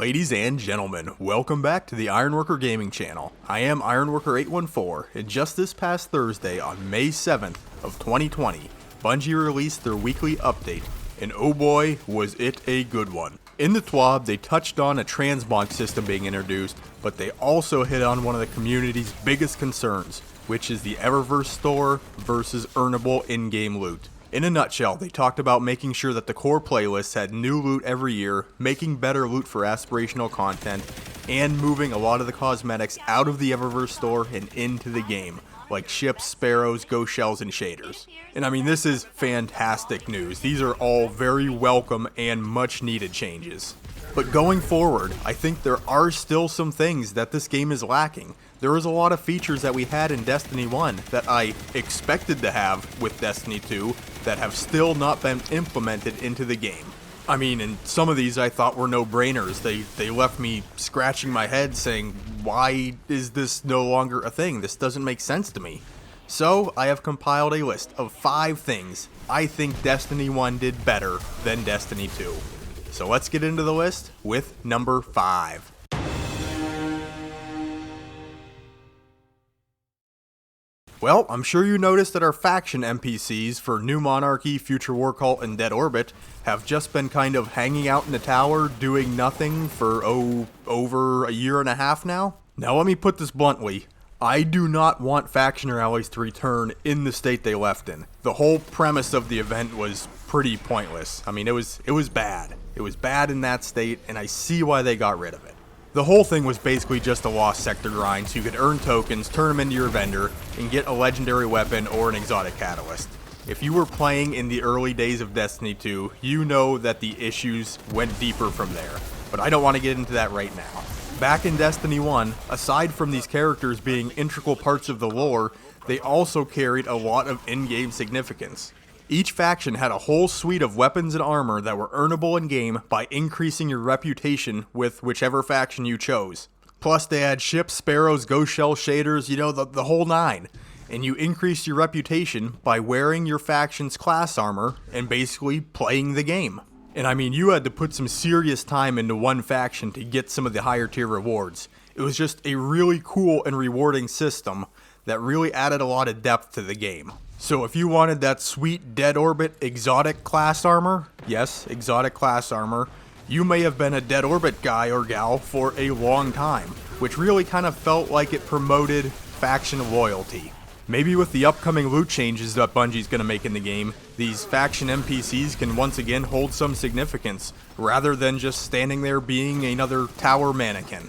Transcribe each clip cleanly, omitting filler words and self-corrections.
Ladies and gentlemen, welcome back to the Ironworker Gaming channel. I am Ironworker814, and just this past Thursday on May 7th of 2020, Bungie released their weekly update, and oh boy, was it a good one. In the TWAB, they touched on a transmog system being introduced, but they also hit on one of the community's biggest concerns, which is the Eververse store versus earnable in-game loot. In a nutshell, they talked about making sure that the core playlists had new loot every year, making better loot for aspirational content, and moving a lot of the cosmetics out of the Eververse store and into the game, like ships, sparrows, ghost shells, and shaders. And I mean, this is fantastic news. These are all very welcome and much needed changes. But going forward, I think there are still some things that this game is lacking. There is a lot of features that we had in Destiny 1 that I expected to have with Destiny 2 that have still not been implemented into the game. I mean, and some of these I thought were no-brainers. They left me scratching my head saying, why is this no longer a thing? This doesn't make sense to me. So, I have compiled a list of 5 things I think Destiny 1 did better than Destiny 2. So let's get into the list with number 5. Well, I'm sure you noticed that our faction NPCs for New Monarchy, Future War Cult, and Dead Orbit have just been kind of hanging out in the tower doing nothing for, over a year and a half now. Now let me put this bluntly. I do not want faction rallies to return in the state they left in. The whole premise of the event was pretty pointless. I mean, it was bad. It was bad in that state, and I see why they got rid of it. The whole thing was basically just a lost sector grind, so you could earn tokens, turn them into your vendor, and get a legendary weapon or an exotic catalyst. If you were playing in the early days of Destiny 2, you know that the issues went deeper from there, but I don't want to get into that right now. Back in Destiny 1, aside from these characters being integral parts of the lore, they also carried a lot of in-game significance. Each faction had a whole suite of weapons and armor that were earnable in-game by increasing your reputation with whichever faction you chose. Plus they had ships, sparrows, ghost shell, shaders, you know, the whole nine. And you increased your reputation by wearing your faction's class armor and basically playing the game. And I mean, you had to put some serious time into one faction to get some of the higher tier rewards. It was just a really cool and rewarding system that really added a lot of depth to the game. So if you wanted that sweet Dead Orbit exotic class armor, yes, exotic class armor, you may have been a Dead Orbit guy or gal for a long time, which really kind of felt like it promoted faction loyalty. Maybe with the upcoming loot changes that Bungie's going to make in the game, these faction NPCs can once again hold some significance, rather than just standing there being another tower mannequin.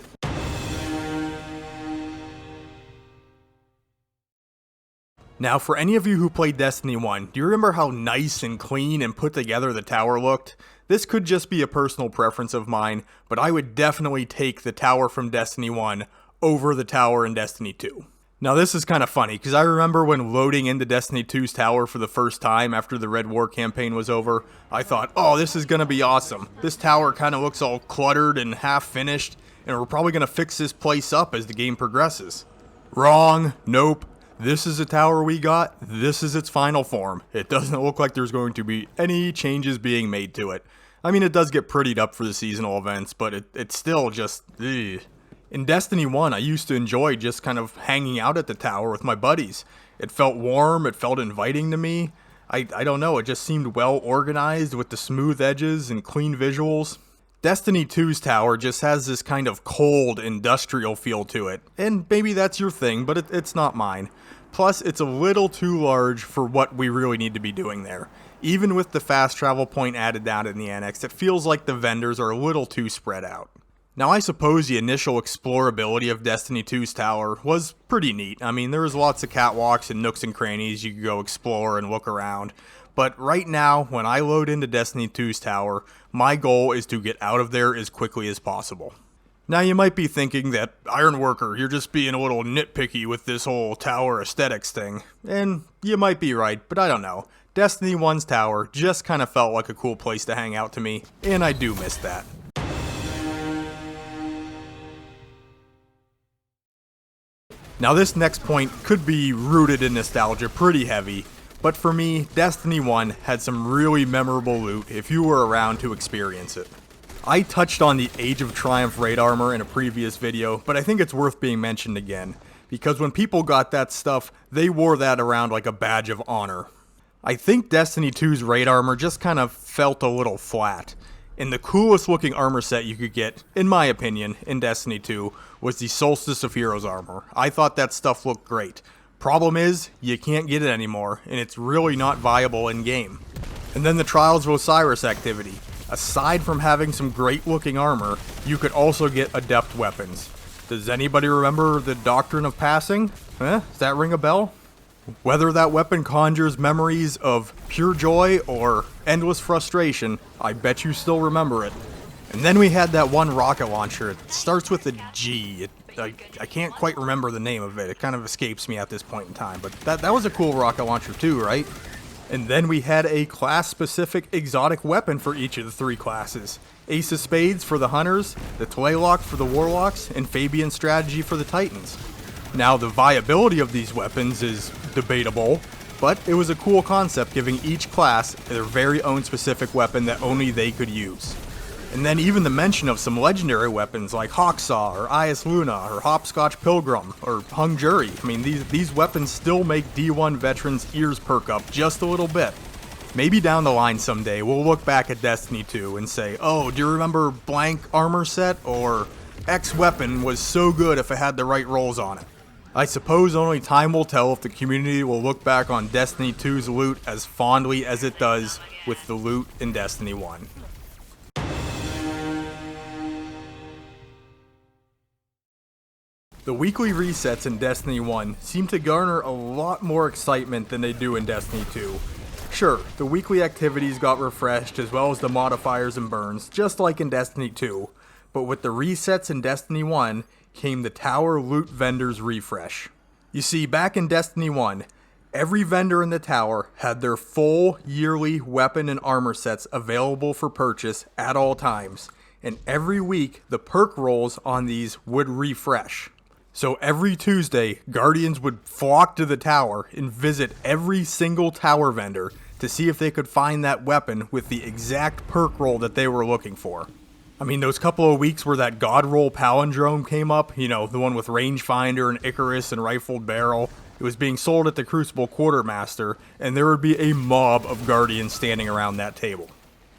Now, for any of you who played Destiny 1, do you remember how nice and clean and put together the tower looked? This could just be a personal preference of mine, but I would definitely take the tower from Destiny 1 over the tower in Destiny 2. Now this is kind of funny, because I remember when loading into Destiny 2's tower for the first time after the Red War campaign was over, I thought, oh, this is going to be awesome. This tower kind of looks all cluttered and half finished, and we're probably going to fix this place up as the game progresses. Wrong. Nope. This is a tower we got. This is its final form. It doesn't look like there's going to be any changes being made to it. I mean, it does get prettied up for the seasonal events, but it's still just, ugh. In Destiny 1, I used to enjoy just kind of hanging out at the tower with my buddies. It felt warm, it felt inviting to me. I don't know, it just seemed well organized with the smooth edges and clean visuals. Destiny 2's tower just has this kind of cold, industrial feel to it, and maybe that's your thing, but it's not mine. Plus, it's a little too large for what we really need to be doing there. Even with the fast travel point added down in the annex, it feels like the vendors are a little too spread out. Now, I suppose the initial explorability of Destiny 2's tower was pretty neat. I mean, there was lots of catwalks and nooks and crannies you could go explore and look around. But right now, when I load into Destiny 2's tower, my goal is to get out of there as quickly as possible. Now you might be thinking that, Ironworker, you're just being a little nitpicky with this whole tower aesthetics thing. And you might be right, but I don't know. Destiny 1's tower just kind of felt like a cool place to hang out to me, and I do miss that. Now this next point could be rooted in nostalgia pretty heavy, but for me, Destiny 1 had some really memorable loot if you were around to experience it. I touched on the Age of Triumph raid armor in a previous video, but I think it's worth being mentioned again, because when people got that stuff, they wore that around like a badge of honor. I think Destiny 2's raid armor just kind of felt a little flat, and the coolest looking armor set you could get, in my opinion, in Destiny 2 was the Solstice of Heroes armor. I thought that stuff looked great. Problem is, you can't get it anymore, and it's really not viable in game. And then the Trials of Osiris activity. Aside from having some great looking armor, you could also get adept weapons. Does anybody remember the Doctrine of Passing? Does that ring a bell? Whether that weapon conjures memories of pure joy or endless frustration, I bet you still remember it. And then we had that one rocket launcher. It starts with a G. I can't quite remember the name of it. It kind of escapes me at this point in time. But that was a cool rocket launcher too, right? And then we had a class-specific exotic weapon for each of the three classes. Ace of Spades for the Hunters, the Tlaylock for the Warlocks, and Fabian's Strategy for the Titans. Now, the viability of these weapons is debatable, but it was a cool concept giving each class their very own specific weapon that only they could use. And then even the mention of some legendary weapons like Hawksaw or Ias Luna or Hopscotch Pilgrim or Hung Jury. I mean, these weapons still make D1 veterans' ears perk up just a little bit. Maybe down the line someday we'll look back at Destiny 2 and say, oh, do you remember blank armor set? Or X weapon was so good if it had the right rolls on it. I suppose only time will tell if the community will look back on Destiny 2's loot as fondly as it does with the loot in Destiny 1. The weekly resets in Destiny 1 seem to garner a lot more excitement than they do in Destiny 2. Sure, the weekly activities got refreshed as well as the modifiers and burns, just like in Destiny 2, but with the resets in Destiny 1 came the Tower Loot Vendors refresh. You see, back in Destiny 1, every vendor in the tower had their full yearly weapon and armor sets available for purchase at all times, and every week the perk rolls on these would refresh. So every Tuesday, Guardians would flock to the tower and visit every single tower vendor to see if they could find that weapon with the exact perk roll that they were looking for. I mean, those couple of weeks where that God roll palindrome came up, you know, the one with rangefinder and Icarus and rifled barrel, it was being sold at the Crucible Quartermaster, and there would be a mob of Guardians standing around that table.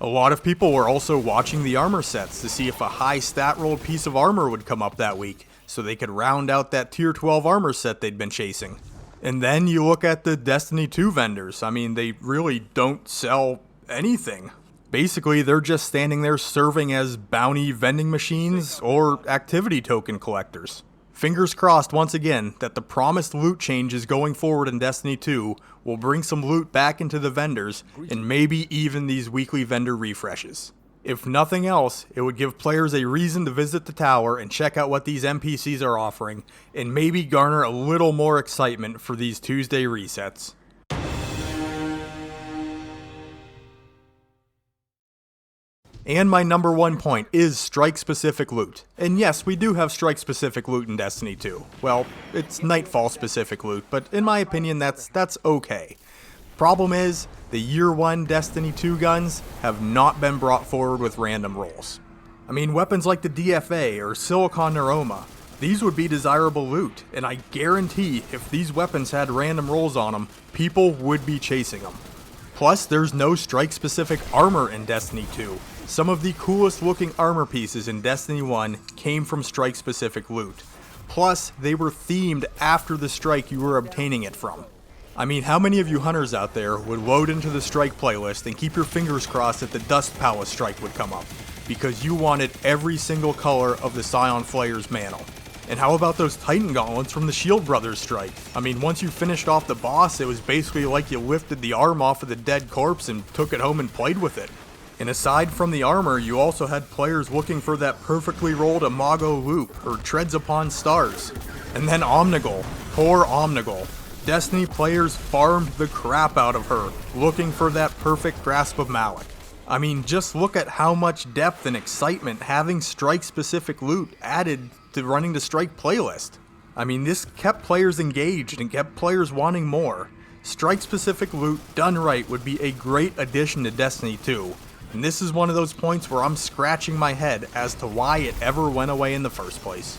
A lot of people were also watching the armor sets to see if a high stat rolled piece of armor would come up that week, so they could round out that tier 12 armor set they'd been chasing. And then you look at the Destiny 2 vendors. I mean, they really don't sell anything. Basically, they're just standing there serving as bounty vending machines or activity token collectors. Fingers crossed once again that the promised loot changes going forward in Destiny 2 will bring some loot back into the vendors and maybe even these weekly vendor refreshes. If nothing else, it would give players a reason to visit the tower and check out what these NPCs are offering, and maybe garner a little more excitement for these Tuesday resets. And my number one point is strike-specific loot. And yes, we do have strike-specific loot in Destiny 2. Well, it's Nightfall-specific loot, but in my opinion, that's okay. Problem is, the Year 1 Destiny 2 guns have not been brought forward with random rolls. I mean, weapons like the DFA or Silicon Neuroma, these would be desirable loot, and I guarantee if these weapons had random rolls on them, people would be chasing them. Plus, there's no strike-specific armor in Destiny 2. Some of the coolest looking armor pieces in Destiny 1 came from strike-specific loot. Plus, they were themed after the strike you were obtaining it from. I mean, how many of you hunters out there would load into the strike playlist and keep your fingers crossed that the Dust Palace strike would come up, because you wanted every single color of the Scion Flayer's mantle? And how about those Titan gauntlets from the Shield Brothers strike? I mean, once you finished off the boss, it was basically like you lifted the arm off of the dead corpse and took it home and played with it. And aside from the armor, you also had players looking for that perfectly rolled Imago loop, or Treads Upon Stars. And then Omnigul, poor Omnigul. Destiny players farmed the crap out of her, looking for that perfect grasp of Malik. I mean, just look at how much depth and excitement having strike-specific loot added to running the strike playlist. I mean, this kept players engaged and kept players wanting more. Strike-specific loot done right would be a great addition to Destiny 2. And this is one of those points where I'm scratching my head as to why it ever went away in the first place.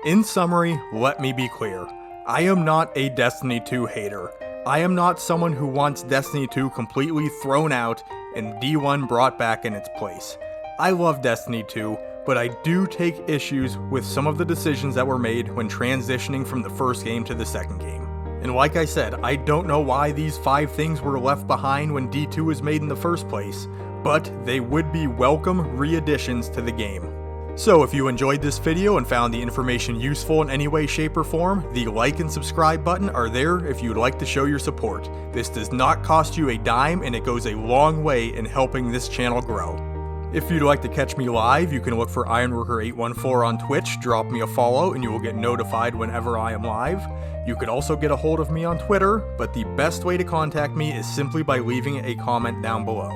In summary, let me be clear. I am not a Destiny 2 hater. I am not someone who wants Destiny 2 completely thrown out and D1 brought back in its place. I love Destiny 2, but I do take issues with some of the decisions that were made when transitioning from the first game to the second game. And like I said, I don't know why these 5 things were left behind when D2 was made in the first place, but they would be welcome re-additions to the game. So if you enjoyed this video and found the information useful in any way, shape, or form, the like and subscribe button are there if you'd like to show your support. This does not cost you a dime and it goes a long way in helping this channel grow. If you'd like to catch me live, you can look for Ironworker814 on Twitch, drop me a follow, and you will get notified whenever I am live. You could also get a hold of me on Twitter, but the best way to contact me is simply by leaving a comment down below.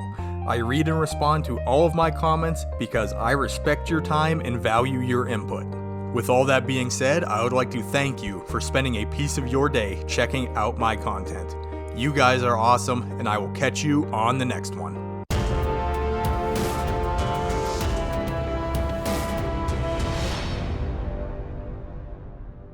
I read and respond to all of my comments because I respect your time and value your input. With all that being said, I would like to thank you for spending a piece of your day checking out my content. You guys are awesome, and I will catch you on the next one.